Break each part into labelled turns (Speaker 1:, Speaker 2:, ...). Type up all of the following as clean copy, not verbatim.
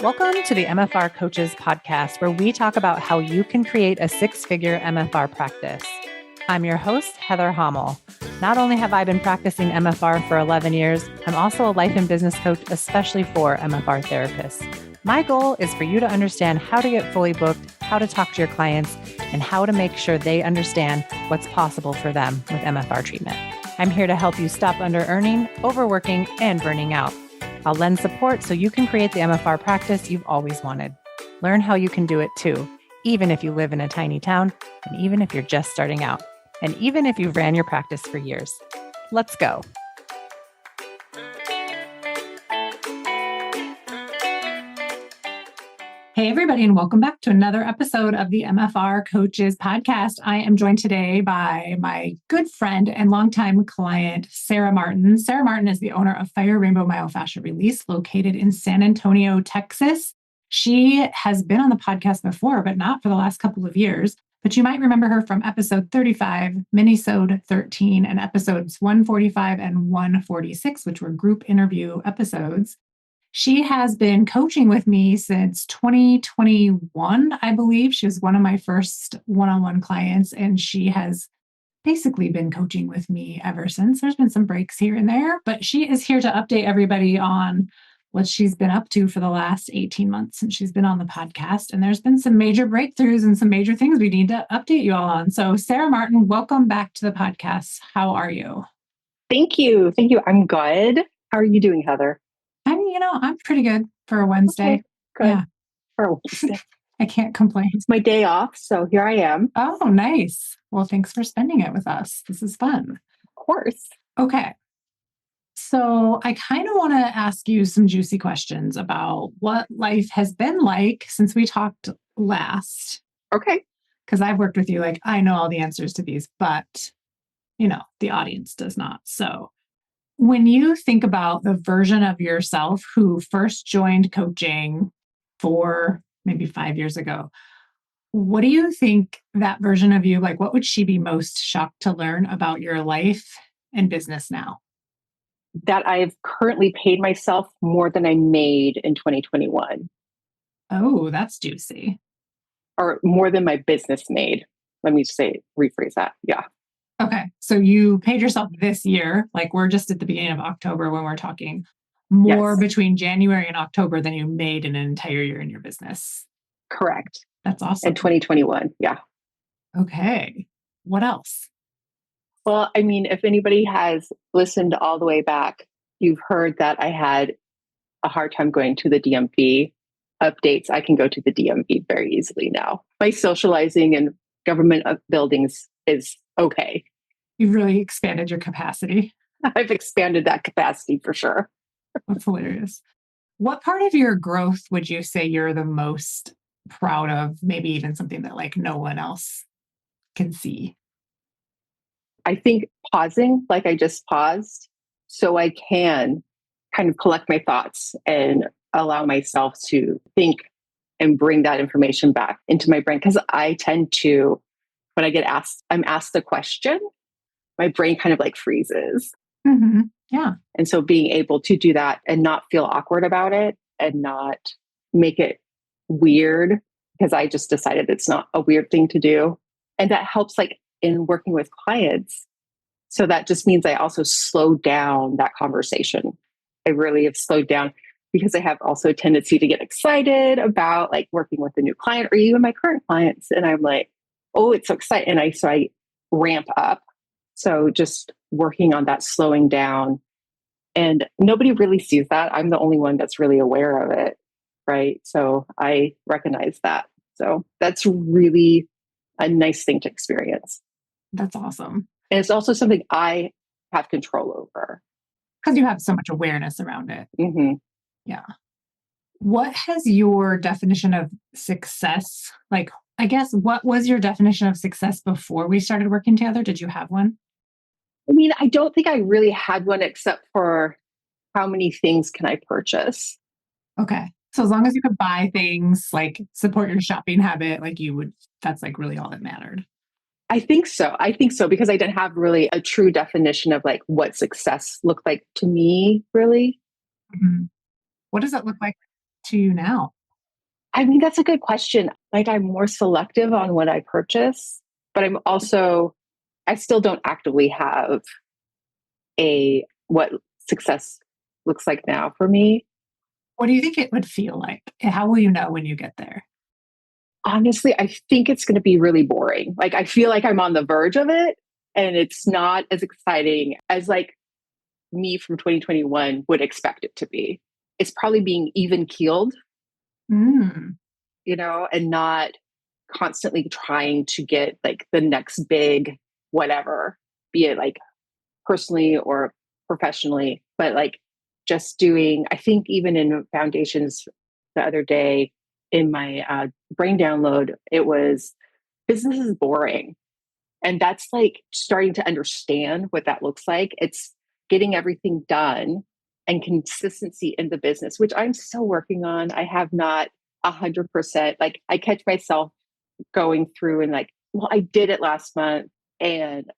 Speaker 1: Welcome to the MFR Coaches Podcast, where we talk about how you can create a six-figure MFR practice. I'm your host, Heather Hammell. Not only have I been practicing MFR for 11 years, I'm also a life and business coach, especially for MFR therapists. My goal is for you to understand how to get fully booked, how to talk to your clients, and how to make sure they understand what's possible for them with MFR treatment. I'm here to help you stop under-earning, overworking, and burning out. I'll lend support so you can create the MFR practice you've always wanted. Learn how you can do it too, even if you live in a tiny town, and even if you're just starting out, and even if you've ran your practice for years. Let's go. Hey, everybody, and welcome back to another episode of the MFR Coaches Podcast. I am joined today by my good friend and longtime client, Sara Martin. Sara Martin is the owner of Fire Rainbow Myofascial Release, located in San Antonio, Texas. She has been on the podcast before, but not for the last couple of years. But you might remember her from episode 35, minisode 13, and episodes 145 and 146, which were group interview episodes. She has been coaching with me since 2021, I believe. She was one of my first one-on-one clients, and she has basically been coaching with me ever since. There's been some breaks here and there, but she is here to update everybody on what she's been up to for the last 18 months since she's been on the podcast. And there's been some major breakthroughs and some major things we need to update you all on. So Sara Martin, welcome back to the podcast. How are you?
Speaker 2: Thank you. I'm good. How are you doing, Heather?
Speaker 1: I'm pretty good for a Wednesday.
Speaker 2: Okay, good.
Speaker 1: Yeah.
Speaker 2: For a Wednesday.
Speaker 1: I can't complain.
Speaker 2: It's my day off, so here I am.
Speaker 1: Oh, nice. Well, thanks for spending it with us. This is fun.
Speaker 2: Of course.
Speaker 1: Okay. So I kind of want to ask you some juicy questions about what life has been like since we talked last.
Speaker 2: Okay.
Speaker 1: Because I've worked with you, I know all the answers to these, but, the audience does not. So when you think about the version of yourself who first joined coaching 4, maybe 5 years ago, what do you think that version of you, what would she be most shocked to learn about your life and business now?
Speaker 2: That I've currently paid myself more than I made in 2021.
Speaker 1: Oh, that's juicy.
Speaker 2: Or more than my business made. Let me rephrase that. Yeah.
Speaker 1: Okay. So you paid yourself this year, we're just at the beginning of October when we're talking, more between January and October than you made in an entire year in your business.
Speaker 2: Correct.
Speaker 1: That's awesome.
Speaker 2: In 2021. Yeah.
Speaker 1: Okay. What else?
Speaker 2: Well, if anybody has listened all the way back, you've heard that I had a hard time going to the DMV updates. I can go to the DMV very easily now. My socializing in government buildings is okay.
Speaker 1: You've really expanded your capacity.
Speaker 2: I've expanded that capacity for sure.
Speaker 1: That's hilarious. What part of your growth would you say you're the most proud of? Maybe even something that no one else can see.
Speaker 2: I think pausing, I just paused, so I can kind of collect my thoughts and allow myself to think and bring that information back into my brain. Because I tend to, when I'm asked a question, my brain kind of freezes.
Speaker 1: Mm-hmm. Yeah.
Speaker 2: And so being able to do that and not feel awkward about it and not make it weird, because I just decided it's not a weird thing to do. And that helps in working with clients. So that just means I also slow down that conversation. I really have slowed down because I have also a tendency to get excited about working with a new client or even my current clients. And I'm oh, it's so exciting. And so I ramp up. So just working on that slowing down, and nobody really sees that. I'm the only one that's really aware of it. Right. So I recognize that. So that's really a nice thing to experience.
Speaker 1: That's awesome.
Speaker 2: And it's also something I have control over.
Speaker 1: Because you have so much awareness around it.
Speaker 2: Mm-hmm.
Speaker 1: Yeah. What has your definition of success, I guess, what was your definition of success before we started working together? Did you have one?
Speaker 2: I don't think I really had one except for how many things can I purchase?
Speaker 1: Okay. So as long as you could buy things, support your shopping habit, that's really all that mattered.
Speaker 2: I think so. Because I didn't have really a true definition of what success looked like to me, really.
Speaker 1: Mm-hmm. What does it look like to you now?
Speaker 2: I mean, that's a good question. Like, I'm more selective on what I purchase, but I still don't actively have what success looks like now for me.
Speaker 1: What do you think it would feel like? How will you know when you get there?
Speaker 2: Honestly, I think it's going to be really boring. Like, I feel like I'm on the verge of it and it's not as exciting as like me from 2021 would expect it to be. It's probably being even keeled,
Speaker 1: Mm.
Speaker 2: and not constantly trying to get like the next big whatever, be it like personally or professionally, but like just doing, I think even in foundations the other day in my brain download, it was business is boring. And that's like starting to understand what that looks like. It's getting everything done and consistency in the business, which I'm still working on. I have not 100%. Like, I catch myself going through and like, well, I did it last month and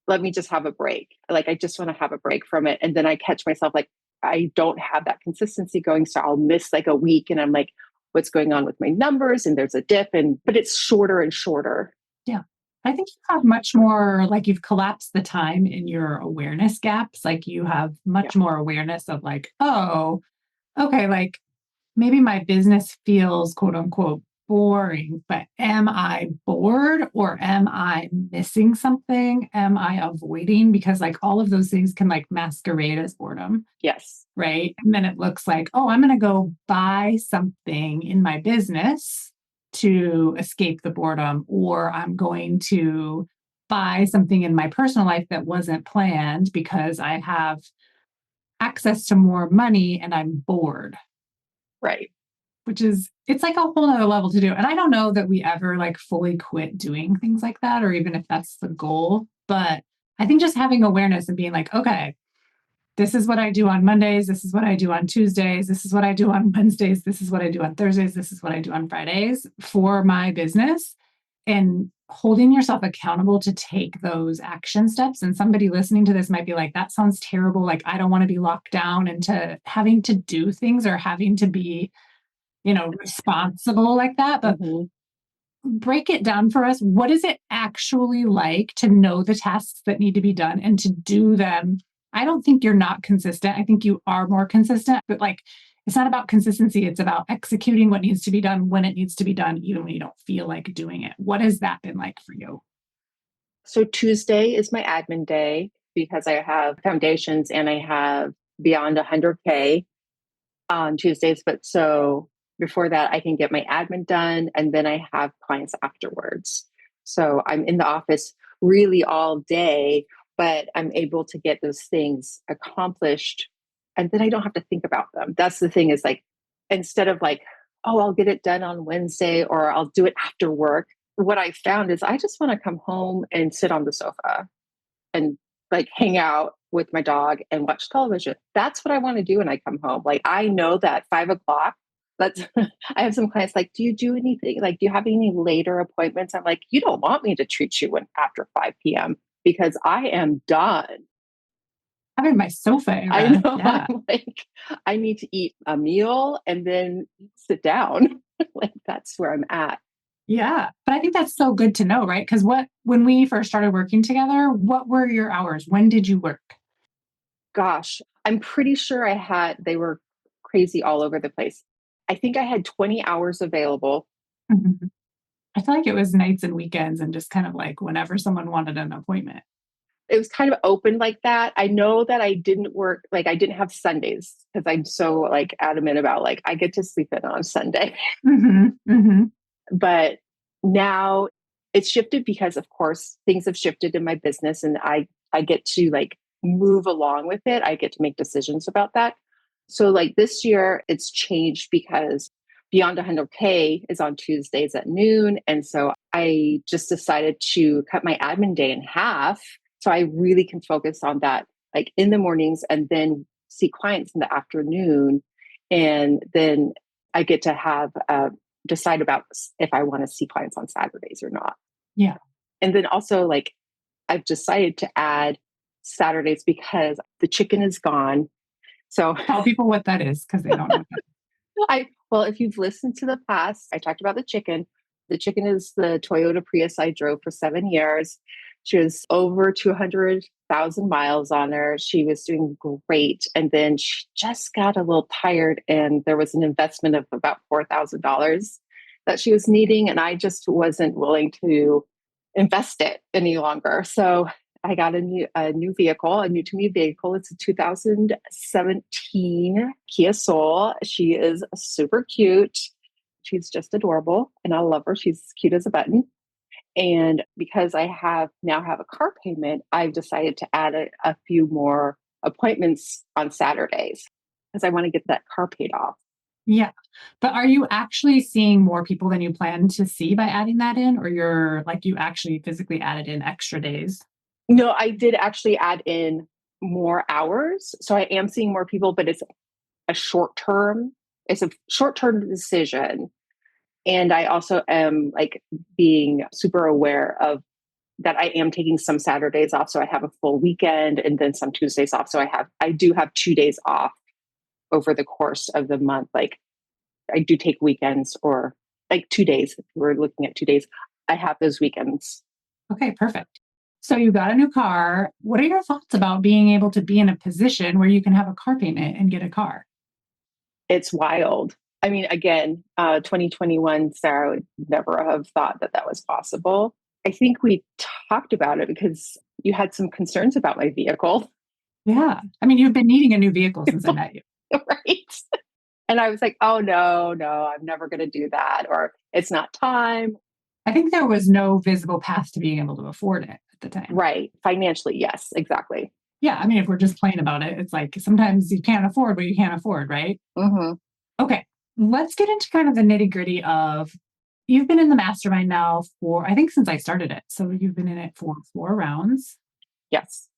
Speaker 2: let me just have a break. Like, I just want to have a break from it. And then I catch myself like, I don't have that consistency going. So I'll miss like a week and I'm like, what's going on with my numbers? And there's a dip, but it's shorter and shorter.
Speaker 1: Yeah. I think you have much more, like you've collapsed the time in your awareness gaps. Like you have much more awareness of like, oh, okay, like maybe my business feels quote unquote boring, but am I bored or am I missing something? Am I avoiding? Because like all of those things can like masquerade as boredom.
Speaker 2: Yes.
Speaker 1: Right. And then it looks like, oh, I'm going to go buy something in my business to escape the boredom, or I'm going to buy something in my personal life that wasn't planned because I have access to more money and I'm bored.
Speaker 2: Right.
Speaker 1: Which is, it's like a whole nother level to do. And I don't know that we ever like fully quit doing things like that, or even if that's the goal. But I think just having awareness and being like, okay, this is what I do on Mondays. This is what I do on Tuesdays. This is what I do on Wednesdays. This is what I do on Thursdays. This is what I do on Fridays for my business. And holding yourself accountable to take those action steps. And somebody listening to this might be like, that sounds terrible. Like, I don't want to be locked down into having to do things or having to be, responsible like that. But break it down for us. What is it actually like to know the tasks that need to be done and to do them? I don't think you're not consistent. I think you are more consistent, but like, it's not about consistency. It's about executing what needs to be done when it needs to be done, even when you don't feel like doing it. What has that been like for you?
Speaker 2: So Tuesday is my admin day because I have foundations and I have beyond 100K on Tuesdays. But so before that, I can get my admin done and then I have clients afterwards. So I'm in the office really all day, but I'm able to get those things accomplished and then I don't have to think about them. That's the thing is like, instead of like, oh, I'll get it done on Wednesday or I'll do it after work. What I found is I just want to come home and sit on the sofa and like hang out with my dog and watch television. That's what I want to do when I come home. Like, I know that 5 o'clock, that's, I have some clients like, do you do anything? Like, do you have any later appointments? I'm like, you don't want me to treat you after 5 p.m. because I am done.
Speaker 1: I'm in my sofa era.
Speaker 2: I know.
Speaker 1: Yeah.
Speaker 2: I'm like, I need to eat a meal and then sit down. Like, that's where I'm at.
Speaker 1: Yeah. But I think that's so good to know, right? Because when we first started working together, what were your hours? When did you work?
Speaker 2: Gosh, I'm pretty sure they were crazy all over the place. I think I had 20 hours available.
Speaker 1: Mhm. I feel like it was nights and weekends and just kind of like whenever someone wanted an appointment.
Speaker 2: It was kind of open like that. I know that I didn't work, like I didn't have Sundays because I'm so like adamant about like I get to sleep in on Sunday.
Speaker 1: Mm-hmm. Mm-hmm.
Speaker 2: But now it's shifted because of course things have shifted in my business and I get to like move along with it. I get to make decisions about that. So like this year it's changed because Beyond 100K is on Tuesdays at noon. And so I just decided to cut my admin day in half. So I really can focus on that like in the mornings and then see clients in the afternoon. And then I get to have decide about if I want to see clients on Saturdays or not.
Speaker 1: Yeah.
Speaker 2: And then also like I've decided to add Saturdays because the chicken is gone. So
Speaker 1: Tell people what that is because they don't know.
Speaker 2: Well, if you've listened to the past, I talked about the chicken. The chicken is the Toyota Prius I drove for 7 years. She was over 200,000 miles on her. She was doing great. And then she just got a little tired, and there was an investment of about $4,000 that she was needing. And I just wasn't willing to invest it any longer. So I got a new vehicle, a new to me vehicle. It's a 2017 Kia Soul. She is super cute. She's just adorable and I love her. She's cute as a button. And because I now have a car payment, I've decided to add a few more appointments on Saturdays because I want to get that car paid off.
Speaker 1: Yeah. But are you actually seeing more people than you plan to see by adding that in? Or you actually physically added in extra days?
Speaker 2: No, I did actually add in more hours. So I am seeing more people, but it's a short-term decision. And I also am being super aware of that I am taking some Saturdays off. So I have a full weekend and then some Tuesdays off. So I do have 2 days off over the course of the month. Like I do take weekends or 2 days. If we're looking at 2 days, I have those weekends.
Speaker 1: Okay, perfect. So you got a new car. What are your thoughts about being able to be in a position where you can have a car payment and get a car?
Speaker 2: It's wild. I mean, again, 2021, Sarah would never have thought that was possible. I think we talked about it because you had some concerns about my vehicle.
Speaker 1: Yeah. I mean, you've been needing a new vehicle since I met you.
Speaker 2: Right. And I was like, oh, no, I'm never going to do that. Or it's not time.
Speaker 1: I think there was no visible path to being able to afford it at the time.
Speaker 2: Right. Financially, yes, exactly.
Speaker 1: Yeah. I mean, if we're just plain about it, it's like sometimes you can't afford what you can't afford, right?
Speaker 2: Mm-hmm.
Speaker 1: Okay. Let's get into kind of the nitty gritty of, you've been in the mastermind now for, I think since I started it. So you've been in it for 4 rounds.
Speaker 2: Yes.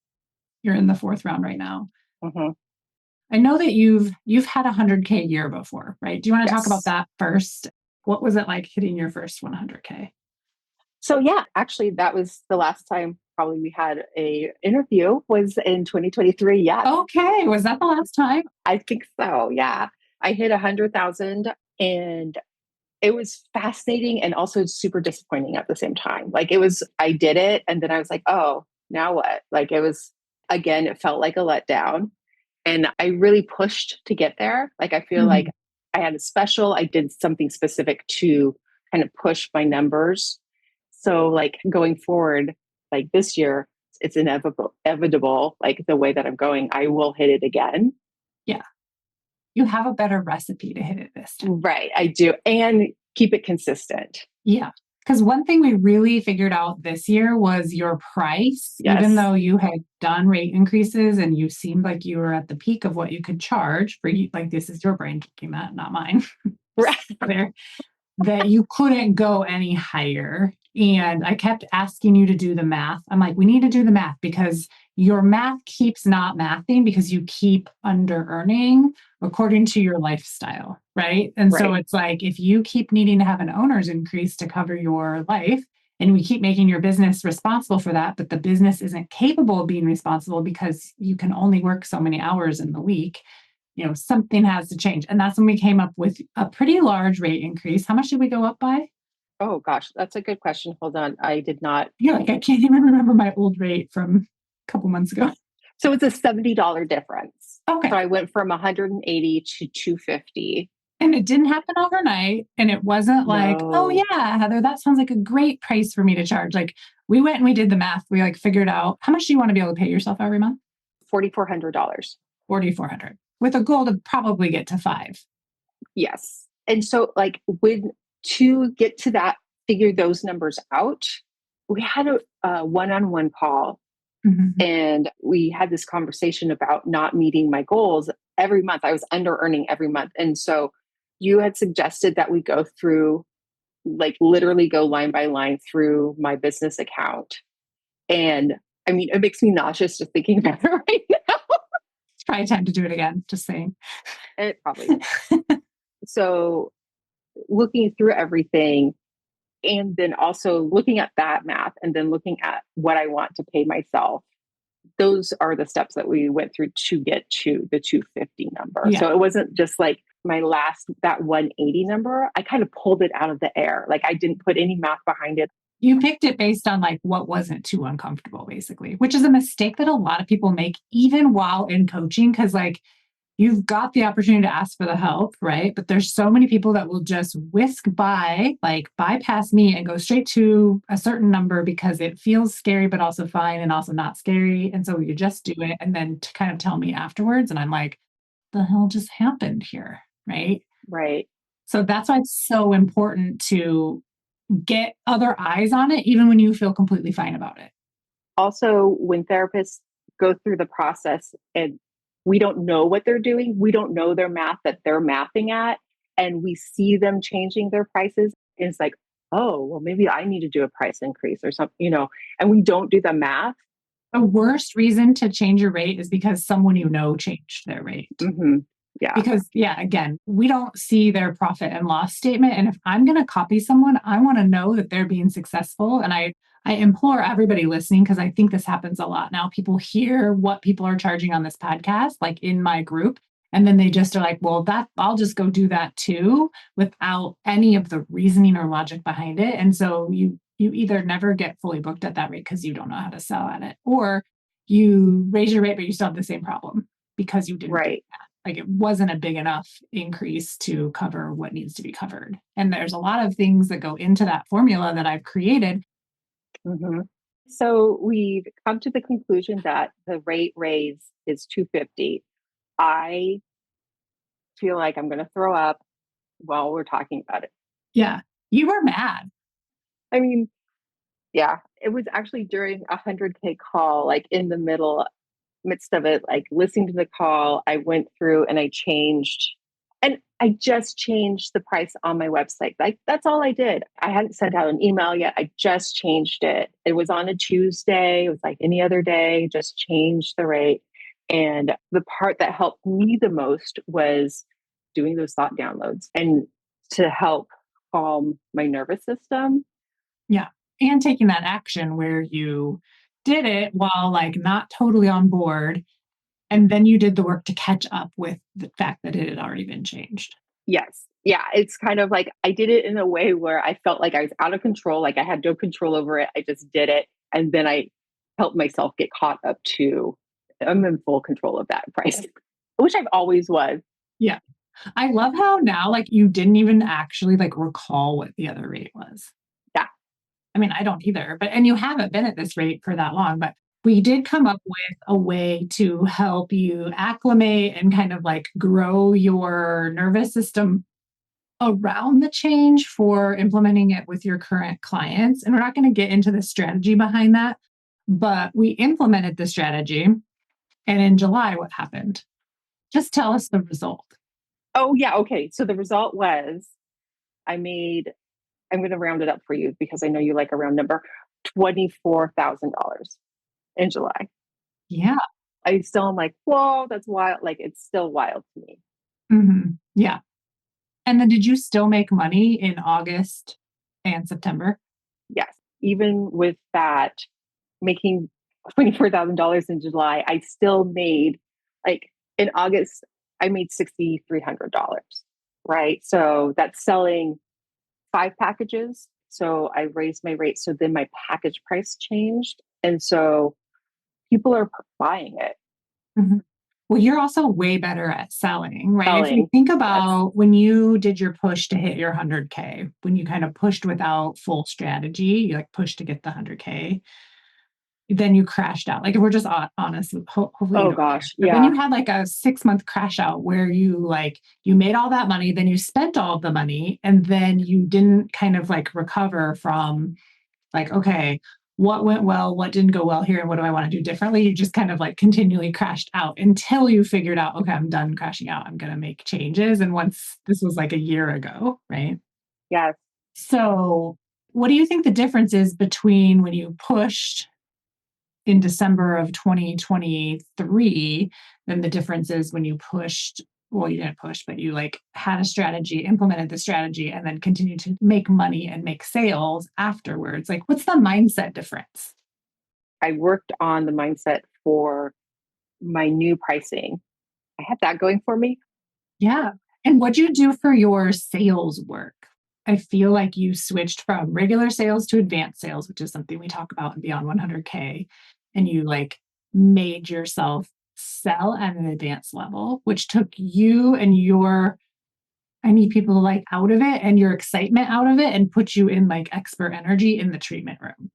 Speaker 1: You're in the 4th round right now.
Speaker 2: Mm-hmm.
Speaker 1: I know that you've had a 100K year before, right? Do you want to talk about that first? What was it like hitting your first 100K?
Speaker 2: So yeah, actually that was the last time probably we had a interview was in 2023. Yeah.
Speaker 1: Okay. Was that the last time?
Speaker 2: I think so. Yeah. I hit 100,000 and it was fascinating and also super disappointing at the same time. I did it. And then I was like, oh, now what? Again, it felt like a letdown. And I really pushed to get there. I feel like I had I did something specific to kind of push my numbers. So going forward, this year, it's inevitable, the way that I'm going, I will hit it again.
Speaker 1: Yeah. You have a better recipe to hit it this time.
Speaker 2: Right. I do. And keep it consistent.
Speaker 1: Yeah. Because one thing we really figured out this year was your price.
Speaker 2: Yes.
Speaker 1: Even though you had done rate increases and you seemed like you were at the peak of what you could charge for you, this is your brain talking that, not mine.
Speaker 2: Right.
Speaker 1: There, that you couldn't go any higher. And I kept asking you to do the math. I'm like, we need to do the math because your math keeps not mathing because you keep under earning according to your lifestyle, right? And so it's like, if you keep needing to have an owner's increase to cover your life, and we keep making your business responsible for that, but the business isn't capable of being responsible because you can only work so many hours in the week, something has to change. And that's when we came up with a pretty large rate increase. How much did we go up by?
Speaker 2: Oh gosh, that's a good question. Hold on. I did not.
Speaker 1: I can't even remember my old rate from a couple months ago.
Speaker 2: So it's a $70 difference.
Speaker 1: Okay.
Speaker 2: So I went from 180 to 250.
Speaker 1: And it didn't happen overnight. And it wasn't oh yeah, Heather, that sounds like a great price for me to charge. We went and we did the math. We figured out, how much do you want to be able to pay yourself every month?
Speaker 2: $4,400.
Speaker 1: $4,400 with a goal to probably get to $5,000.
Speaker 2: Yes. And so to get to that, figure those numbers out, we had a one-on-one call.
Speaker 1: Mm-hmm.
Speaker 2: And we had this conversation about not meeting my goals every month. I was under earning every month. And so you had suggested that we go through, literally go line by line through my business account. And I mean, it makes me nauseous just thinking about it right now.
Speaker 1: It's probably time to do it again, just saying.
Speaker 2: It probably is. So looking through everything, and then also looking at that math and then looking at what I want to pay myself. Those are the steps that we went through to get to the 250 number. Yeah. So it wasn't just that 180 number, I kind of pulled it out of the air. Like I didn't put any math behind it.
Speaker 1: You picked it based on like what wasn't too uncomfortable, basically, which is a mistake that a lot of people make even while in coaching. Cause like you've got the opportunity to ask for the help, right? But there's so many people that will just whisk by, like bypass me and go straight to a certain number because it feels scary, but also fine and also not scary. And so you just do it and then to kind of tell me afterwards. And I'm like, the hell just happened here, right?
Speaker 2: Right.
Speaker 1: So that's why it's so important to get other eyes on it, even when you feel completely fine about it.
Speaker 2: Also, when therapists go through the process and we don't know what they're doing, we don't know their math that they're mathing at, and we see them changing their prices, and it's like, oh, well, maybe I need to do a price increase or something, and we don't do the math.
Speaker 1: The worst reason to change your rate is because someone you know changed their rate.
Speaker 2: Mm-hmm. Yeah.
Speaker 1: Because, yeah, again, we don't see their profit and loss statement. And if I'm going to copy someone, I want to know that they're being successful. And I implore everybody listening, because I think this happens a lot now. People hear what people are charging on this podcast, like in my group. And then they just are like, well, I'll just go do that too, without any of the reasoning or logic behind it. And so you either never get fully booked at that rate because you don't know how to sell at it, or you raise your rate, but you still have the same problem because you didn't do that. Like it wasn't a big enough increase to cover what needs to be covered. And there's a lot of things that go into that formula that I've created.
Speaker 2: Mm-hmm. So we've come to the conclusion that the rate raise is $250. I feel like I'm going to throw up while we're talking about it.
Speaker 1: Yeah. You were mad.
Speaker 2: I mean, yeah, it was actually during a 100K call, like in the midst of it, like listening to the call, I went through and I just changed the price on my website. Like that's all I did. I hadn't sent out an email yet. I just changed it. It was on a Tuesday. It was like any other day, just changed the rate. And the part that helped me the most was doing those thought downloads and to help calm my nervous system.
Speaker 1: Yeah. And taking that action where you did it while like not totally on board. And then you did the work to catch up with the fact that it had already been changed.
Speaker 2: Yes. Yeah. It's kind of like I did it in a way where I felt like I was out of control. Like I had no control over it. I just did it. And then I helped myself get caught up to, I'm in full control of that price, which I've always was.
Speaker 1: Yeah. I love how now, like you didn't even actually like recall what the other rate was.
Speaker 2: Yeah.
Speaker 1: I mean, I don't either, and you haven't been at this rate for that long, but we did come up with a way to help you acclimate and kind of like grow your nervous system around the change for implementing it with your current clients. And we're not going to get into the strategy behind that, but we implemented the strategy. And in July, what happened? Just tell us the result.
Speaker 2: Oh, yeah. Okay. So the result was I'm going to round it up for you because I know you like a round number, $24,000 in July.
Speaker 1: Yeah.
Speaker 2: I still am like, whoa, that's wild. Like it's still wild to me.
Speaker 1: Mm-hmm. Yeah. And then did you still make money in August and September?
Speaker 2: Yes. Even with that, making $24,000 in July, I still made like in August, I made $6,300. Right. So that's selling 5 packages. So I raised my rate. So then my package price changed. And so people are buying it.
Speaker 1: Mm-hmm. Well, you're also way better at selling, right?
Speaker 2: Selling.
Speaker 1: If you think about when you did your push to hit your 100K, when you kind of pushed without full strategy, you like pushed to get the 100K, then you crashed out. Like if we're just honest, hopefully.
Speaker 2: Oh gosh.
Speaker 1: But
Speaker 2: yeah.
Speaker 1: then you had like a 6-month crash out where you made all that money, then you spent all of the money, and then you didn't kind of like recover from like, okay, what went well, what didn't go well here, and what do I want to do differently? You just kind of like continually crashed out until you figured out, okay, I'm done crashing out. I'm going to make changes. And once this was like a year ago, right?
Speaker 2: Yes.
Speaker 1: So what do you think the difference is between when you pushed in December of 2023, then the difference is when you pushed, well, you didn't push, but you like had a strategy, implemented the strategy, and then continued to make money and make sales afterwards. Like, what's the mindset difference?
Speaker 2: I worked on the mindset for my new pricing. I had that going for me.
Speaker 1: Yeah. And what'd you do for your sales work? I feel like you switched from regular sales to advanced sales, which is something we talk about in Beyond 100K. And you like made yourself sell at an advanced level, which took you and your, I need people like out of it and your excitement out of it and put you in like expert energy in the treatment room.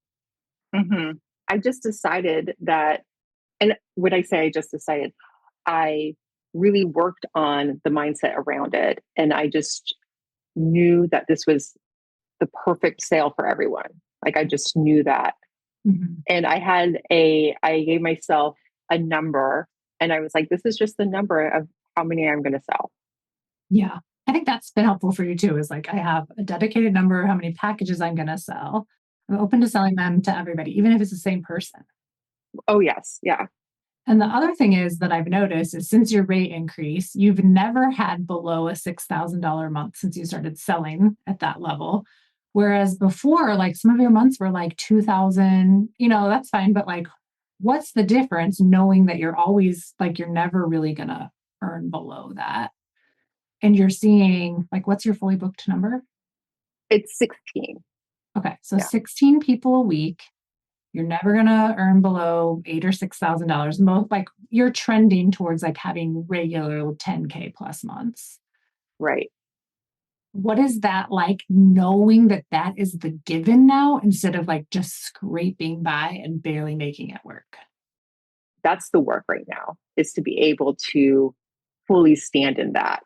Speaker 2: Mm-hmm. I just decided that, and when I say I just decided, I really worked on the mindset around it. And I just knew that this was the perfect sale for everyone. Like I just knew that.
Speaker 1: Mm-hmm.
Speaker 2: And I gave myself a number and I was like, this is just the number of how many I'm going to sell.
Speaker 1: Yeah. I think that's been helpful for you too, is like I have a dedicated number of how many packages I'm going to sell. I'm open to selling them to everybody, even if it's the same person.
Speaker 2: Oh, yes. Yeah.
Speaker 1: And the other thing is that I've noticed is since your rate increase, you've never had below a $6,000 a month since you started selling at that level. Whereas before, like some of your months were like 2,000, that's fine. But like, what's the difference knowing that you're always like, you're never really going to earn below that? And you're seeing like, what's your fully booked number?
Speaker 2: It's 16.
Speaker 1: Okay. So 16 people a week. You're never going to earn below $8,000 or $6,000. Most like you're trending towards like having regular 10K plus months.
Speaker 2: Right.
Speaker 1: What is that like knowing that that is the given now instead of like just scraping by and barely making it work?
Speaker 2: That's the work right now, is to be able to fully stand in that.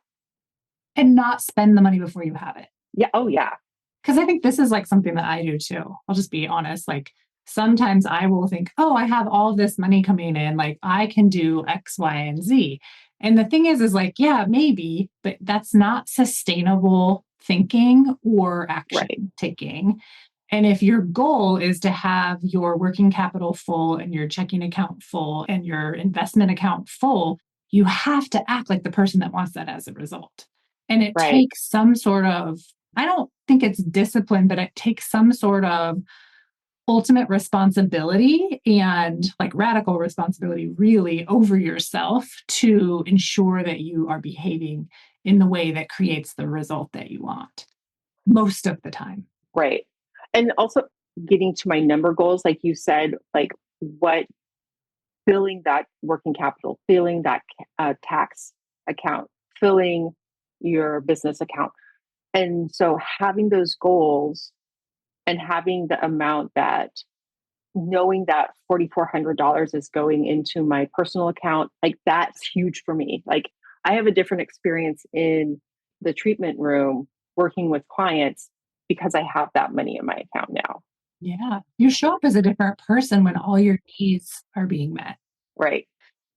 Speaker 1: And not spend the money before you have it.
Speaker 2: Yeah. Oh, yeah.
Speaker 1: Because I think this is like something that I do too. I'll just be honest. Like sometimes I will think, oh, I have all this money coming in. Like I can do X, Y, and Z. And the thing is like, yeah, maybe, but that's not sustainable thinking or action taking. And if your goal is to have your working capital full and your checking account full and your investment account full, you have to act like the person that wants that as a result. And it takes some sort of, I don't think it's discipline, but it takes some sort of ultimate responsibility and like radical responsibility really over yourself to ensure that you are behaving in the way that creates the result that you want most of the time.
Speaker 2: Right. And also getting to my number goals, like you said, like what filling that working capital, filling that tax account, filling your business account. And so having those goals and having the amount that knowing that $4,400 is going into my personal account, like that's huge for me. Like I have a different experience in the treatment room working with clients because I have that money in my account now.
Speaker 1: Yeah. You show up as a different person when all your needs are being met.
Speaker 2: Right.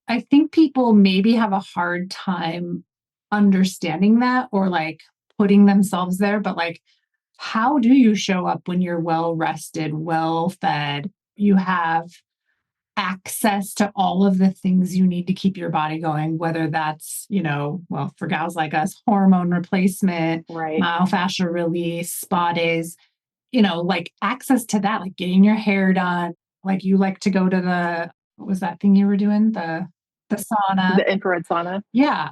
Speaker 1: I think people maybe have a hard time understanding that or like putting themselves there, but like, how do you show up when you're well rested, well fed? You have access to all of the things you need to keep your body going, whether that's, well, for gals like us, hormone replacement, myofascial release, spa days, like access to that, like getting your hair done. Like you like to go to what was that thing you were doing? The sauna.
Speaker 2: The infrared sauna.
Speaker 1: Yeah.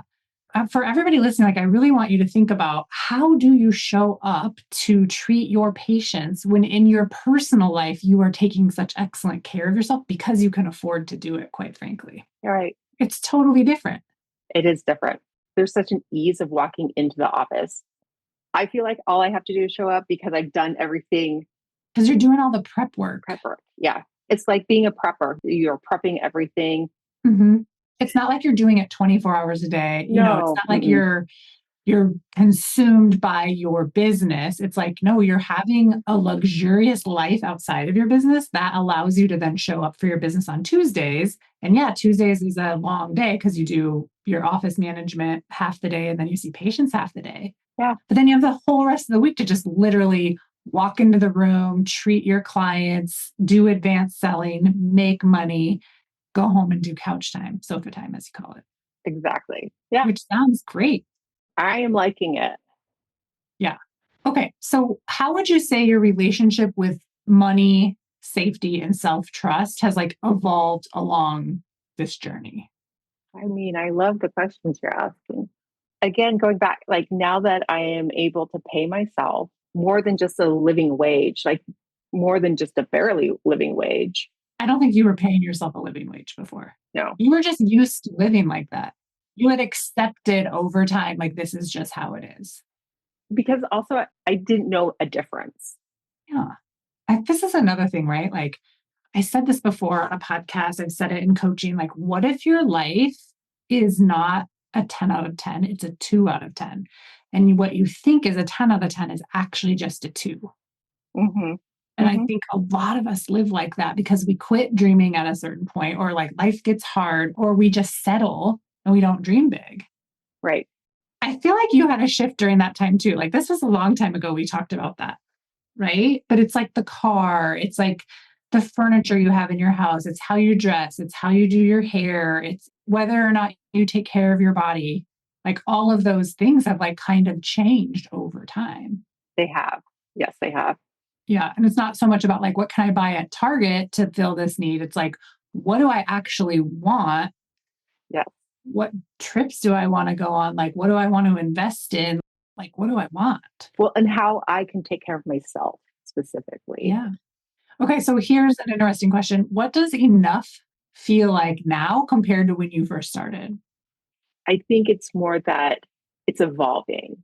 Speaker 1: For everybody listening, like I really want you to think about how do you show up to treat your patients when in your personal life you are taking such excellent care of yourself because you can afford to do it, quite frankly.
Speaker 2: All right.
Speaker 1: It's totally different.
Speaker 2: It is different. There's such an ease of walking into the office. I feel like all I have to do is show up because I've done everything.
Speaker 1: Because you're doing all the prep work.
Speaker 2: Yeah. It's like being a prepper. You're prepping everything.
Speaker 1: Mm-hmm. It's not like you're doing it 24 hours a day. It's not like you're consumed by your business. It's like, no, you're having a luxurious life outside of your business that allows you to then show up for your business on Tuesdays. And yeah, Tuesdays is a long day because you do your office management half the day and then you see patients half the day.
Speaker 2: Yeah.
Speaker 1: But then you have the whole rest of the week to just literally walk into the room, treat your clients, do advanced selling, make money, go home and do couch time, sofa time, as you call it.
Speaker 2: Exactly. Yeah.
Speaker 1: Which sounds great.
Speaker 2: I am liking it.
Speaker 1: Yeah. Okay. So how would you say your relationship with money, safety, and self-trust has like evolved along this journey?
Speaker 2: I mean, I love the questions you're asking. again, going back, like now that I am able to pay myself more than just a living wage, like more than just a barely living wage.
Speaker 1: I don't think you were paying yourself a living wage before.
Speaker 2: No,
Speaker 1: You were just used to living like that. You had accepted over time, like, this is just how it is.
Speaker 2: because also I didn't know a difference.
Speaker 1: Yeah. This is another thing, right? Like, I said this before on a podcast, I've said it in coaching. Like, what if your life is not a 10 out of 10? It's a 2 out of 10. And what you think is a 10 out of 10 is actually just a 2.
Speaker 2: Mm-hmm.
Speaker 1: And I think a lot of us live like that because we quit dreaming at a certain point, or like life gets hard, or we just settle and we don't dream big.
Speaker 2: Right.
Speaker 1: I feel like you had a shift during that time too. Like, this was a long time ago we talked about that, right? But it's like the car, it's like the furniture you have in your house, it's how you dress, it's how you do your hair, it's whether or not you take care of your body. Like, all of those things have like kind of changed over time.
Speaker 2: They have. Yes, they have.
Speaker 1: Yeah. And it's not so much about like, what can I buy at Target to fill this need? It's like, what do I actually want?
Speaker 2: Yes.
Speaker 1: What trips do I want to go on? Like, what do I want to invest in? Like, what do I want?
Speaker 2: Well, and how I can take care of myself specifically.
Speaker 1: Yeah. Okay. So here's an interesting question. What does enough feel like now compared to when you first started?
Speaker 2: I think it's more that it's evolving.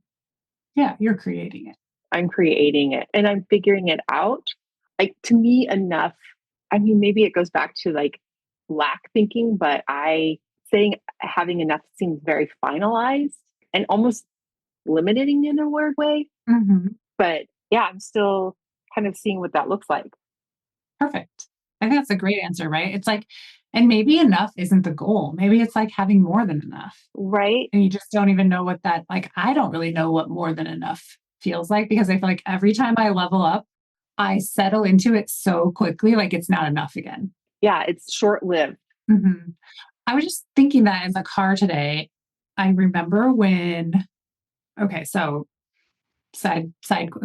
Speaker 1: Yeah. You're creating it.
Speaker 2: I'm creating it and I'm figuring it out. Like, to me, enough. I mean, maybe it goes back to like lack thinking, but saying having enough seems very finalized and almost limiting in a weird way.
Speaker 1: Mm-hmm.
Speaker 2: But yeah, I'm still kind of seeing what that looks like.
Speaker 1: Perfect. I think that's a great answer, right? It's like, and maybe enough isn't the goal. Maybe it's like having more than enough.
Speaker 2: Right.
Speaker 1: And you just don't even know what that, like, I don't really know what more than enough feels like, because I feel like every time I level up, I settle into it so quickly, like it's not enough again.
Speaker 2: Yeah, it's short lived.
Speaker 1: Mm-hmm. I was just thinking that in the car today. I remember when, okay, so let's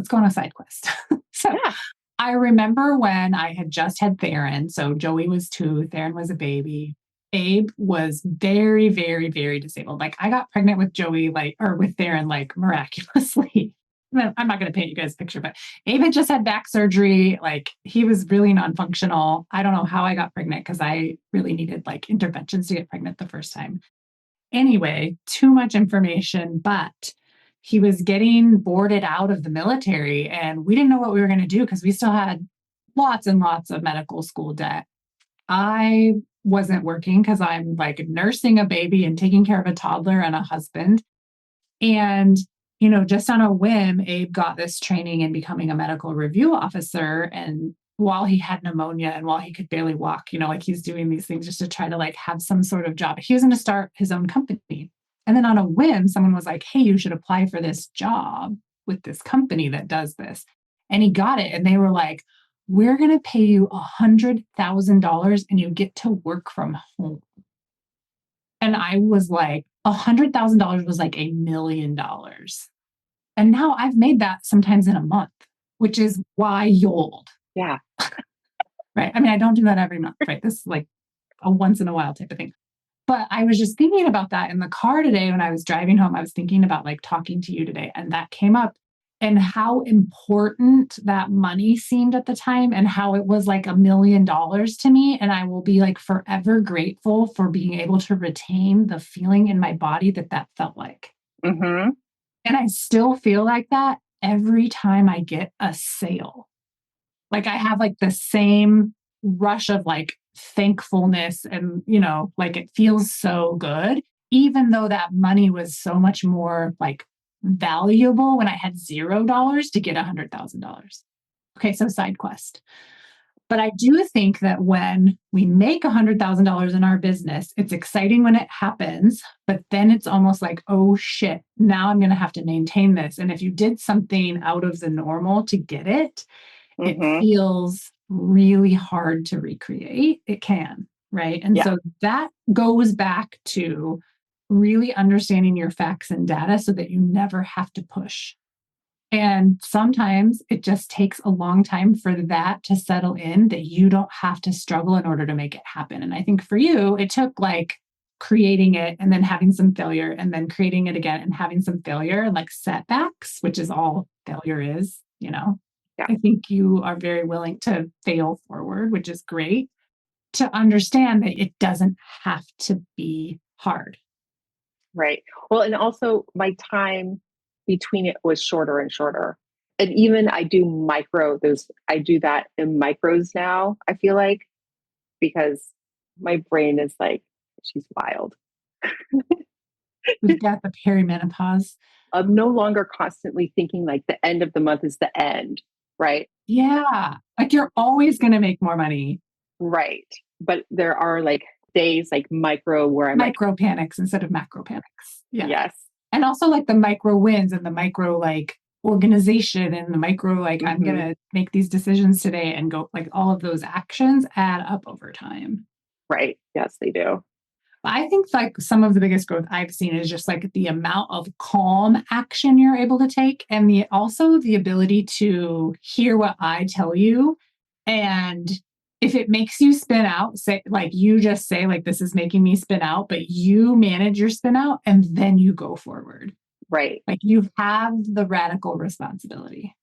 Speaker 1: go on a side quest. So
Speaker 2: Yeah.
Speaker 1: I remember when I had just had Theron. So Joey was 2, Theron was a baby. Abe was very, very, very disabled. Like, I got pregnant with Joey, with Theron, like miraculously. I'm not going to paint you guys a picture, but Abe had just had back surgery. Like, he was really non-functional. I don't know how I got pregnant because I really needed like interventions to get pregnant the first time. Anyway, too much information, but he was getting boarded out of the military and we didn't know what we were going to do because we still had lots and lots of medical school debt. I wasn't working because I'm like nursing a baby and taking care of a toddler and a husband. And, just on a whim, Abe got this training in becoming a medical review officer. And while he had pneumonia and while he could barely walk, like he's doing these things just to try to like have some sort of job. He was going to start his own company. And then on a whim, someone was like, hey, you should apply for this job with this company that does this. And he got it. And they were like, we're going to pay you $100,000 and you get to work from home. And I was like, $100,000 was like $1 million. And now I've made that sometimes in a month, which is wild.
Speaker 2: Yeah.
Speaker 1: Right. I mean, I don't do that every month, right? This is like a once in a while type of thing. But I was just thinking about that in the car today when I was driving home. I was thinking about like talking to you today, and that came up, and how important that money seemed at the time and how it was like $1 million to me. And I will be like forever grateful for being able to retain the feeling in my body that felt like.
Speaker 2: Mm-hmm.
Speaker 1: And I still feel like that every time I get a sale. Like, I have like the same rush of like thankfulness and, like it feels so good, even though that money was so much more like valuable when I had $0 to get $100,000. Okay. So side quest. But I do think that when we make $100,000 in our business, it's exciting when it happens, but then it's almost like, oh shit, now I'm going to have to maintain this. And if you did something out of the normal to get it,
Speaker 2: Mm-hmm.
Speaker 1: it feels really hard to recreate. It can, right? And so that goes back to really understanding your facts and data so that you never have to push. And sometimes it just takes a long time for that to settle in, that you don't have to struggle in order to make it happen. And I think for you, it took like creating it and then having some failure and then creating it again and having some failure and like setbacks, which is all failure is,
Speaker 2: Yeah.
Speaker 1: I think you are very willing to fail forward, which is great, to understand that it doesn't have to be hard.
Speaker 2: Right. Well, and also my time between it was shorter and shorter. And even I do I do that in micros now, I feel like, because my brain is like, she's wild.
Speaker 1: We've got the perimenopause.
Speaker 2: I'm no longer constantly thinking like the end of the month is the end. Right.
Speaker 1: Yeah. Like you're always going to make more money.
Speaker 2: Right. But there are like days like micro where I'm
Speaker 1: micro panics instead of macro panics. Yeah.
Speaker 2: Yes.
Speaker 1: And also like the micro wins and the micro like organization and the micro like I'm going to make these decisions today and go, like all of those actions add up over time.
Speaker 2: Right. Yes, they do.
Speaker 1: I think like some of the biggest growth I've seen is just like the amount of calm action you're able to take, and also the ability to hear what I tell you. And if it makes you spin out, say like you just say like, this is making me spin out, but you manage your spin out and then you go forward.
Speaker 2: Right.
Speaker 1: Like you have the radical responsibility.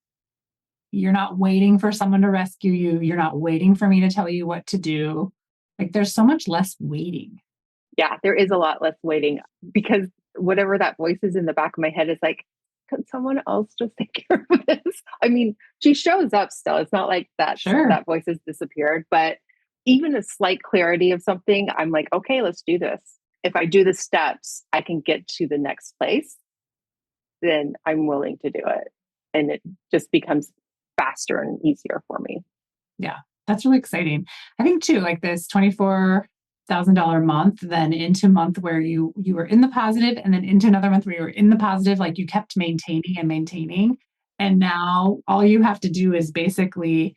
Speaker 1: You're not waiting for someone to rescue you. You're not waiting for me to tell you what to do. Like there's so much less waiting.
Speaker 2: Yeah, there is a lot less waiting, because whatever that voice is in the back of my head is like, could someone else just take care of this? I mean, she shows up still. It's not like that voice has disappeared, but even a slight clarity of something, I'm like, okay, let's do this. If I do the steps, I can get to the next place, then I'm willing to do it. And it just becomes faster and easier for me.
Speaker 1: Yeah, that's really exciting. I think too, like this $24,000 month, then into month where you were in the positive, and then into another month where you were in the positive, like you kept maintaining and maintaining. And now all you have to do is basically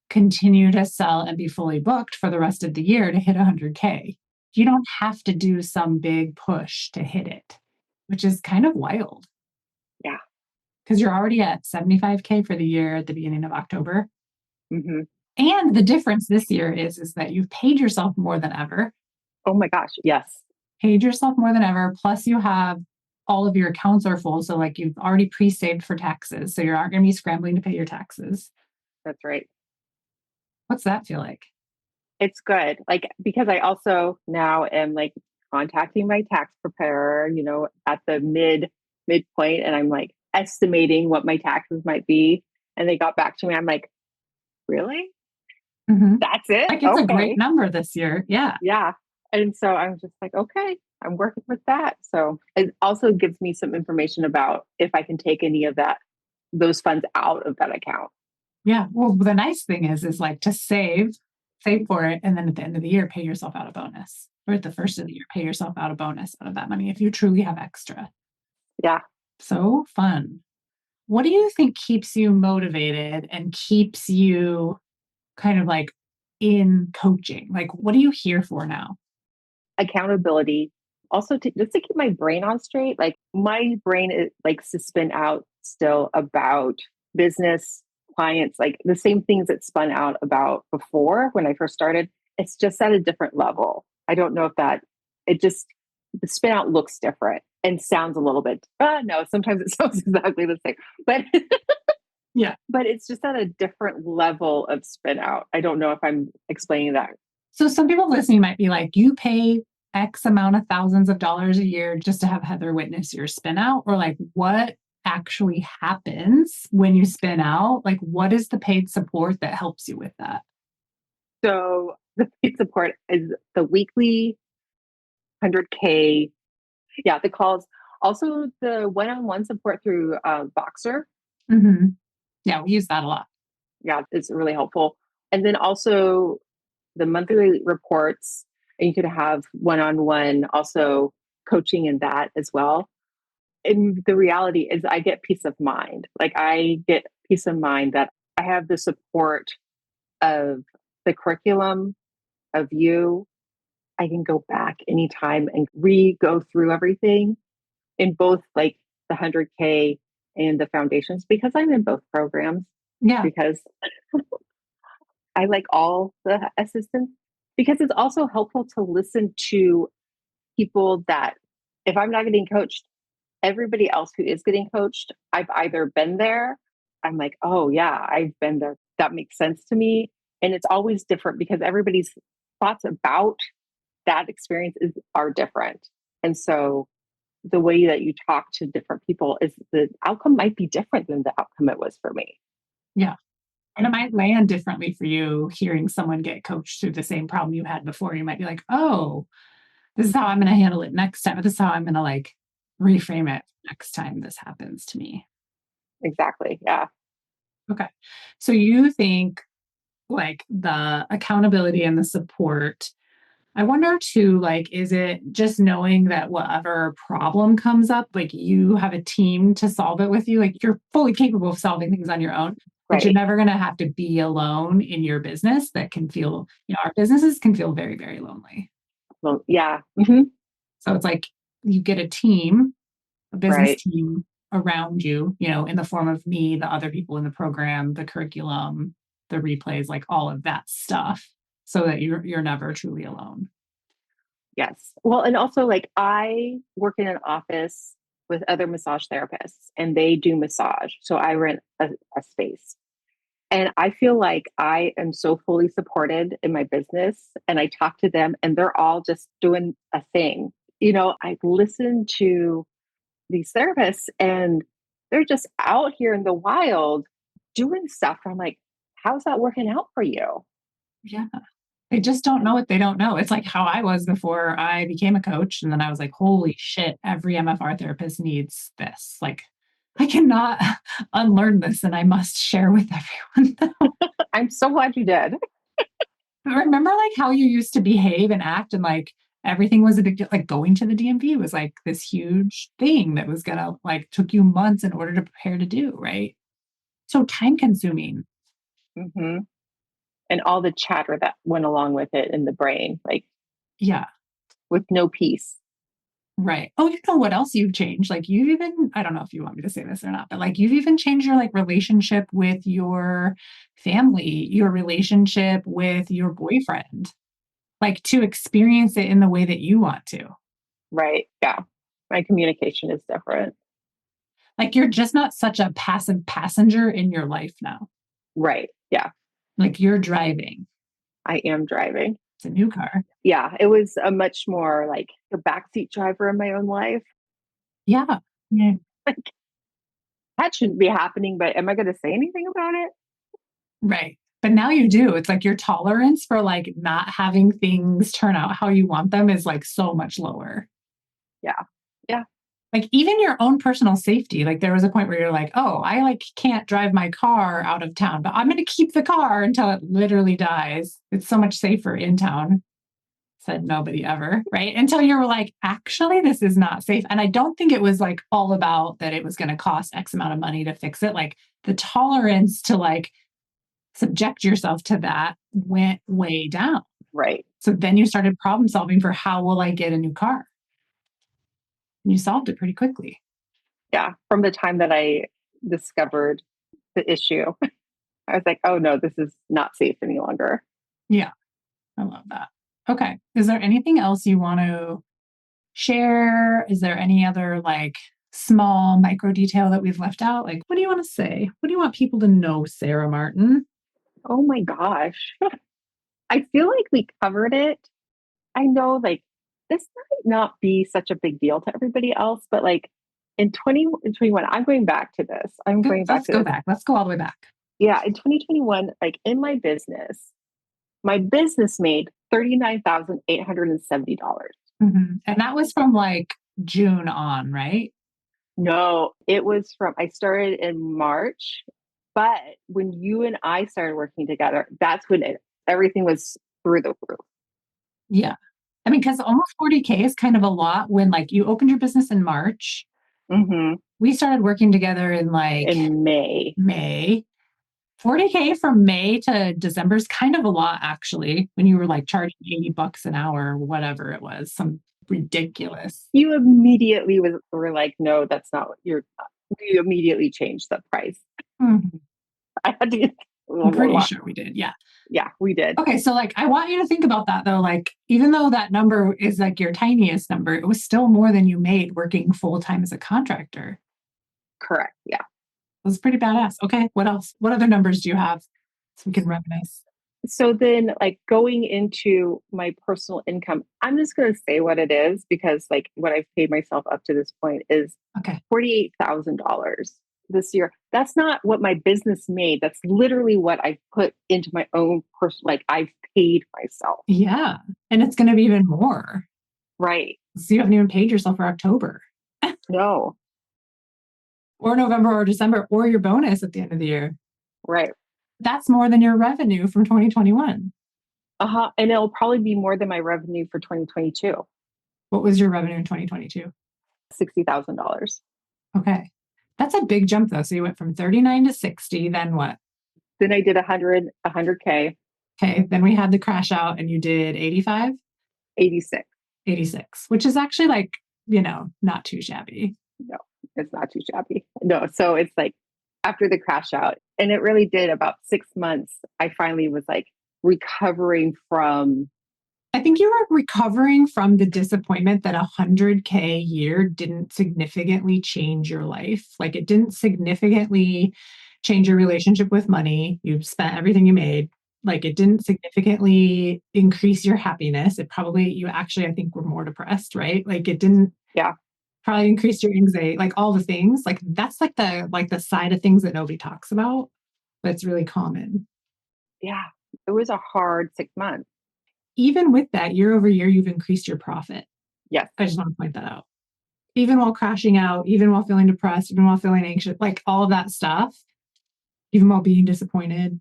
Speaker 1: continue to sell and be fully booked for the rest of the year to hit 100K. You don't have to do some big push to hit it, which is kind of wild.
Speaker 2: Yeah.
Speaker 1: Because you're already at 75K for the year at the beginning of October.
Speaker 2: Mm-hmm.
Speaker 1: And the difference this year is that you've paid yourself more than ever.
Speaker 2: Oh my gosh. Yes.
Speaker 1: Paid yourself more than ever. Plus you have all of your accounts are full. So like you've already pre-saved for taxes. So you aren't going to be scrambling to pay your taxes.
Speaker 2: That's right.
Speaker 1: What's that feel like?
Speaker 2: It's good. Like, because I also now am like contacting my tax preparer, at the midpoint, and I'm like estimating what my taxes might be. And they got back to me. I'm like, really?
Speaker 1: Mm-hmm.
Speaker 2: That's it?
Speaker 1: Like it's a great number this year. Yeah.
Speaker 2: Yeah. And so I'm just like, okay, I'm working with that. So it also gives me some information about if I can take any of those funds out of that account.
Speaker 1: Yeah. Well, the nice thing is like to save for it. And then at the end of the year, pay yourself out a bonus. Or at the first of the year, pay yourself out a bonus out of that money if you truly have extra.
Speaker 2: Yeah.
Speaker 1: So fun. What do you think keeps you motivated and keeps you kind of like in coaching? Like, what are you here for now?
Speaker 2: Accountability. Also, just to keep my brain on straight. Like my brain likes to spin out still about business, clients, like the same things that spun out about before when I first started. It's just at a different level. I don't know if the spin out looks different and sounds a little bit, no, sometimes it sounds exactly the same, but
Speaker 1: yeah,
Speaker 2: but it's just at a different level of spin out. I don't know if I'm explaining that.
Speaker 1: So some people listening might be like, you pay X amount of thousands of dollars a year just to have Heather witness your spin out, or like what actually happens when you spin out? Like, what is the paid support that helps you with that?
Speaker 2: So the paid support is the weekly 100K. Yeah, the calls. Also the one-on-one support through Boxer.
Speaker 1: Mm-hmm. Yeah, we use that a lot.
Speaker 2: Yeah, it's really helpful. And then also the monthly reports, and you could have one-on-one also coaching in that as well. And the reality is I get peace of mind. Like I get peace of mind that I have the support of the curriculum, of you. I can go back anytime and go through everything in both like the 100K and the foundations, because I'm in both programs.
Speaker 1: Yeah.
Speaker 2: Because I like all the assistance, because it's also helpful to listen to people that if I'm not getting coached, everybody else who is getting coached, I've either been there. I'm like, oh yeah, I've been there. That makes sense to me. And it's always different because everybody's thoughts about that experience are different. And so the way that you talk to different people is the outcome might be different than the outcome it was for me.
Speaker 1: Yeah. And it might land differently for you hearing someone get coached through the same problem you had before. You might be like, oh, this is how I'm going to handle it next time. This is how I'm going to like reframe it next time this happens to me.
Speaker 2: Exactly. Yeah.
Speaker 1: Okay. So you think like the accountability and the support, I wonder too, like, is it just knowing that whatever problem comes up, like you have a team to solve it with you? Like you're fully capable of solving things on your own, but you're
Speaker 2: Right.
Speaker 1: never going to have to be alone in your business. That can feel, our businesses can feel very, very lonely.
Speaker 2: Well, yeah. Mm-hmm.
Speaker 1: So it's like you get a team, a business
Speaker 2: Right.
Speaker 1: team around you, in the form of me, the other people in the program, the curriculum, the replays, like all of that stuff, so that you're never truly alone.
Speaker 2: Yes. Well, and also like I work in an office with other massage therapists and they do massage. So I rent a space. And I feel like I am so fully supported in my business and I talk to them and they're all just doing a thing. I listen to these therapists and they're just out here in the wild doing stuff. I'm like, how's that working out for you?
Speaker 1: Yeah. They just don't know what they don't know. It's like how I was before I became a coach. And then I was like, holy shit, every MFR therapist needs this. Like, I cannot unlearn this and I must share with everyone.
Speaker 2: I'm so glad you did.
Speaker 1: Remember like how you used to behave and act and like everything was a big deal. Like going to the DMV was like this huge thing that was gonna like took you months in order to prepare to do, right? So time consuming.
Speaker 2: Mm-hmm. And all the chatter that went along with it in the brain, like
Speaker 1: Yeah.
Speaker 2: with no peace.
Speaker 1: Right. Oh, you know what else you've changed? Like you've even, I don't know if you want me to say this or not, but like you've even changed your like relationship with your family, your relationship with your boyfriend, like to experience it in the way that you want to.
Speaker 2: Right. Yeah. My communication is different.
Speaker 1: Like you're just not such a passive passenger in your life now.
Speaker 2: Right. Yeah.
Speaker 1: Like you're driving.
Speaker 2: I am driving.
Speaker 1: It's a new car.
Speaker 2: Yeah. It was a much more like a backseat driver in my own life.
Speaker 1: Yeah. Yeah.
Speaker 2: Like, that shouldn't be happening, but am I going to say anything about it?
Speaker 1: Right. But now you do. It's like your tolerance for like not having things turn out how you want them is like so much lower.
Speaker 2: Yeah. Yeah.
Speaker 1: Like even your own personal safety. Like there was a point where you're like, oh, I like can't drive my car out of town, but I'm going to keep the car until it literally dies. It's so much safer in town. Said nobody ever, right? Until you were like, actually, this is not safe. And I don't think it was like all about that it was going to cost X amount of money to fix it. Like the tolerance to like subject yourself to that went way down.
Speaker 2: Right.
Speaker 1: So then you started problem solving for how will I get a new car? And you solved it pretty quickly.
Speaker 2: Yeah. From the time that I discovered the issue, I was like, oh no, this is not safe any longer.
Speaker 1: Yeah. I love that. Okay. Is there anything else you want to share? Is there any other like small micro detail that we've left out? Like, what do you want to say? What do you want people to know, Sara Martin?
Speaker 2: Oh my gosh. I feel like we covered it. I know like this might not be such a big deal to everybody else, but like in 2021, I'm going back to this.
Speaker 1: Let's go back. Let's go all the way back.
Speaker 2: Yeah. In 2021, like in my business made $39,870.
Speaker 1: Mm-hmm. And that was from like June on, right?
Speaker 2: No, it was I started in March, but when you and I started working together, that's when everything was through the roof.
Speaker 1: Yeah. I mean, because almost 40K is kind of a lot when like you opened your business in March.
Speaker 2: Mm-hmm.
Speaker 1: We started working together in like
Speaker 2: In May.
Speaker 1: 40K from May to December is kind of a lot, actually, when you were like charging $80 an hour or whatever it was, some ridiculous.
Speaker 2: You immediately were like, no, that's not what you immediately changed the price.
Speaker 1: Mm-hmm.
Speaker 2: I had to.
Speaker 1: I'm pretty sure we did. Yeah.
Speaker 2: Yeah, we did.
Speaker 1: Okay. So like, I want you to think about that though. Like, even though that number is like your tiniest number, it was still more than you made working full time as a contractor.
Speaker 2: Correct. Yeah.
Speaker 1: It was pretty badass. Okay. What else? What other numbers do you have so we can reminisce?
Speaker 2: So then like going into my personal income, I'm just going to say what it is because like what I've paid myself up to this point is
Speaker 1: Okay.
Speaker 2: $48,000 this year. That's not what my business made. That's literally what I put into my own like I've paid myself.
Speaker 1: Yeah. And it's going to be even more.
Speaker 2: Right.
Speaker 1: So you haven't even paid yourself for October.
Speaker 2: No.
Speaker 1: Or November or December or your bonus at the end of the year.
Speaker 2: Right.
Speaker 1: That's more than your revenue from 2021.
Speaker 2: And it'll probably be more than my revenue for 2022.
Speaker 1: What was your revenue in 2022?
Speaker 2: $60,000.
Speaker 1: Okay. That's a big jump though. So you went from 39 to 60, then what?
Speaker 2: Then I did 100K.
Speaker 1: Okay. Then we had the crash out and you did 85?
Speaker 2: 86.
Speaker 1: 86, which is actually like, not too shabby.
Speaker 2: No, it's not too shabby. No. So it's like after the crash out, and it really did about 6 months, I finally was like recovering from.
Speaker 1: I think you were recovering from the disappointment that 100K year didn't significantly change your life. Like it didn't significantly change your relationship with money. You spent everything you made. Like it didn't significantly increase your happiness. You actually, I think, were more depressed, right? Like it didn't probably increase your anxiety, like all the things. Like that's like the side of things that nobody talks about, but it's really common.
Speaker 2: Yeah, it was a hard 6 months.
Speaker 1: Even with that, year over year, you've increased your profit.
Speaker 2: Yes.
Speaker 1: I just want to point that out. Even while crashing out, even while feeling depressed, even while feeling anxious, like all of that stuff, even while being disappointed,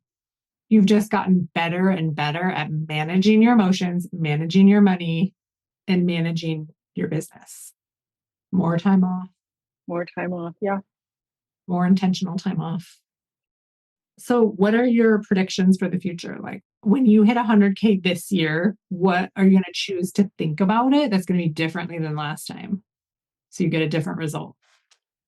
Speaker 1: you've just gotten better and better at managing your emotions, managing your money, and managing your business. More time off.
Speaker 2: More time off. Yeah.
Speaker 1: More intentional time off. So what are your predictions for the future? Like when you hit 100K this year, what are you going to choose to think about it that's going to be differently than last time? So you get a different result.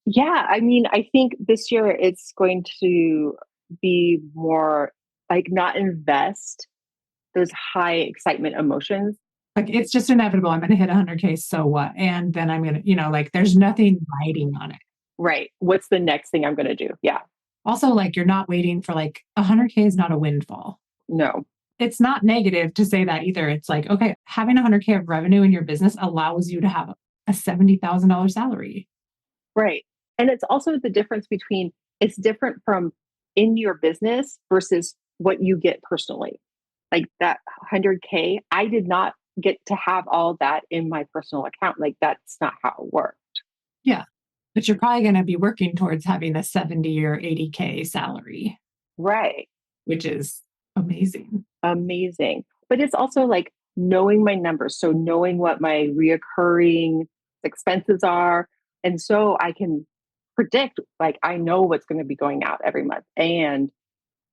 Speaker 2: Yeah. I mean, I think this year it's going to be more like not invest those high excitement emotions.
Speaker 1: Like it's just inevitable. I'm going to hit 100K. So what? And then I'm going to, like there's nothing riding on it.
Speaker 2: Right. What's the next thing I'm going to do? Yeah.
Speaker 1: Also, like you're not waiting for 100K is not a windfall.
Speaker 2: No.
Speaker 1: It's not negative to say that either. It's like, okay, having 100K of revenue in your business allows you to have a $70,000 salary.
Speaker 2: Right. And it's also the difference between, it's different from in your business versus what you get personally. Like that 100K, I did not get to have all that in my personal account. Like that's not how it worked.
Speaker 1: Yeah. But you're probably going to be working towards having a 70 or 80K salary.
Speaker 2: Right.
Speaker 1: Which is amazing.
Speaker 2: Amazing. But it's also like knowing my numbers. So knowing what my reoccurring expenses are. And so I can predict, like, I know what's going to be going out every month and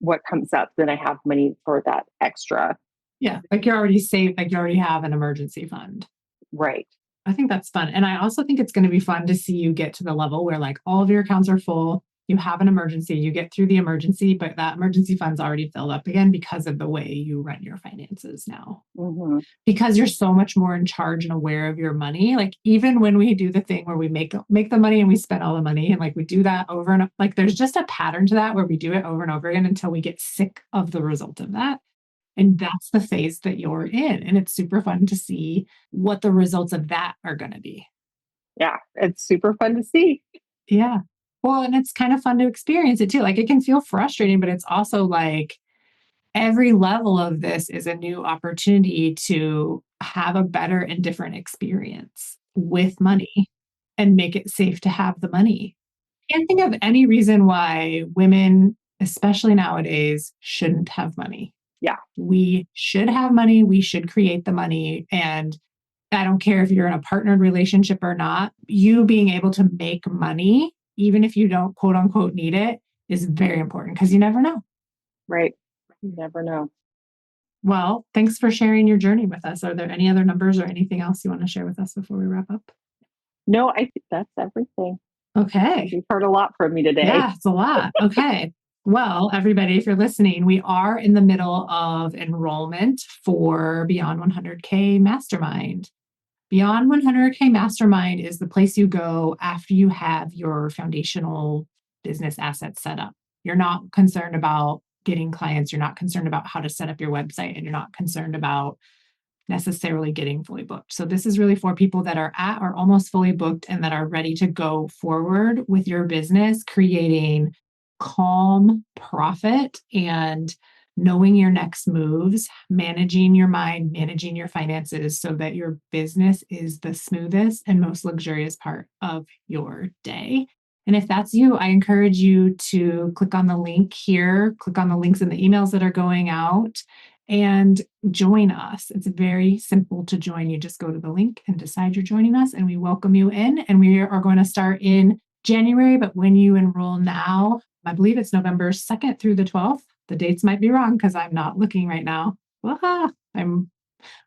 Speaker 2: what comes up. Then I have money for that extra.
Speaker 1: Yeah. Like you're already safe. Like you already have an emergency fund.
Speaker 2: Right.
Speaker 1: I think that's fun. And I also think it's going to be fun to see you get to the level where like all of your accounts are full. You have an emergency, you get through the emergency, but that emergency fund's already filled up again because of the way you run your finances now.
Speaker 2: Mm-hmm.
Speaker 1: Because you're so much more in charge and aware of your money. Like even when we do the thing where we make the money and we spend all the money and like we do that over and over, like there's just a pattern to that where we do it over and over again until we get sick of the result of that. And that's the phase that you're in. And it's super fun to see what the results of that are going to be.
Speaker 2: Yeah, it's super fun to see.
Speaker 1: Yeah. Well, and it's kind of fun to experience it too. Like it can feel frustrating, but it's also like every level of this is a new opportunity to have a better and different experience with money and make it safe to have the money. I can't think of any reason why women, especially nowadays, shouldn't have money.
Speaker 2: Yeah.
Speaker 1: We should have money. We should create the money. And I don't care if you're in a partnered relationship or not, you being able to make money, even if you don't quote unquote need it, is very important because you never know.
Speaker 2: Right. You never know.
Speaker 1: Well, thanks for sharing your journey with us. Are there any other numbers or anything else you want to share with us before we wrap up?
Speaker 2: No, I think that's everything.
Speaker 1: Okay.
Speaker 2: You've heard a lot from me today.
Speaker 1: Yeah, it's a lot. Okay. Well, everybody, if you're listening, we are in the middle of enrollment for Beyond 100K Mastermind. Beyond 100K Mastermind is the place you go after you have your foundational business assets set up. You're not concerned about getting clients. You're not concerned about how to set up your website, and you're not concerned about necessarily getting fully booked. So this is really for people that are at or almost fully booked and that are ready to go forward with your business, creating calm profit and knowing your next moves, managing your mind, managing your finances so that your business is the smoothest and most luxurious part of your day. And if that's you, I encourage you to click on the link here, click on the links in the emails that are going out, and join us. It's very simple to join. You just go to the link and decide you're joining us, and we welcome you in. And we are going to start in January, but when you enroll now, I believe it's November 2nd through the 12th. The dates might be wrong because I'm not looking right now. I'm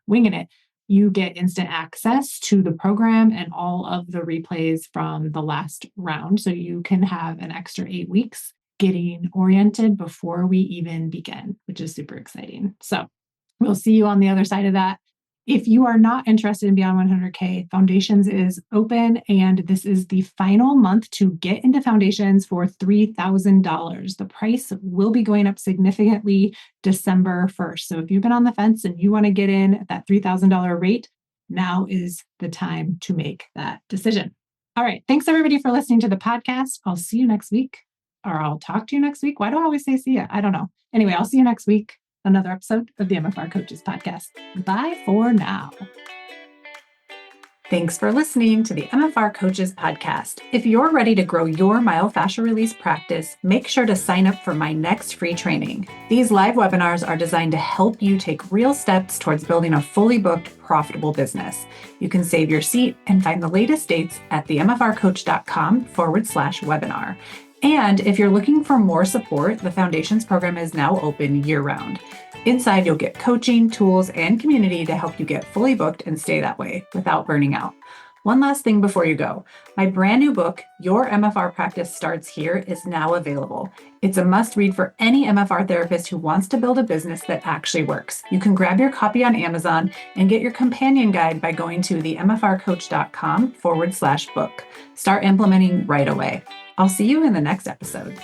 Speaker 1: winging it. You get instant access to the program and all of the replays from the last round. So you can have an extra 8 weeks getting oriented before we even begin, which is super exciting. So we'll see you on the other side of that. If you are not interested in Beyond 100K, Foundations is open, and this is the final month to get into Foundations for $3,000. The price will be going up significantly December 1st. So if you've been on the fence and you want to get in at that $3,000 rate, now is the time to make that decision. All right. Thanks everybody for listening to the podcast. I'll see you next week, or I'll talk to you next week. Why do I always say see ya? I don't know. Anyway, I'll see you next week. Another episode of the MFR Coaches Podcast. Bye for now. Thanks for listening to the MFR Coaches Podcast. If you're ready to grow your myofascial release practice, make sure to sign up for my next free training. These live webinars are designed to help you take real steps towards building a fully booked, profitable business. You can save your seat and find the latest dates at themfrcoach.com/webinar. And if you're looking for more support, the Foundations program is now open year-round. Inside, you'll get coaching, tools, and community to help you get fully booked and stay that way without burning out. One last thing before you go. My brand new book, Your MFR Practice Starts Here, is now available. It's a must-read for any MFR therapist who wants to build a business that actually works. You can grab your copy on Amazon and get your companion guide by going to themfrcoach.com/book. Start implementing right away. I'll see you in the next episode.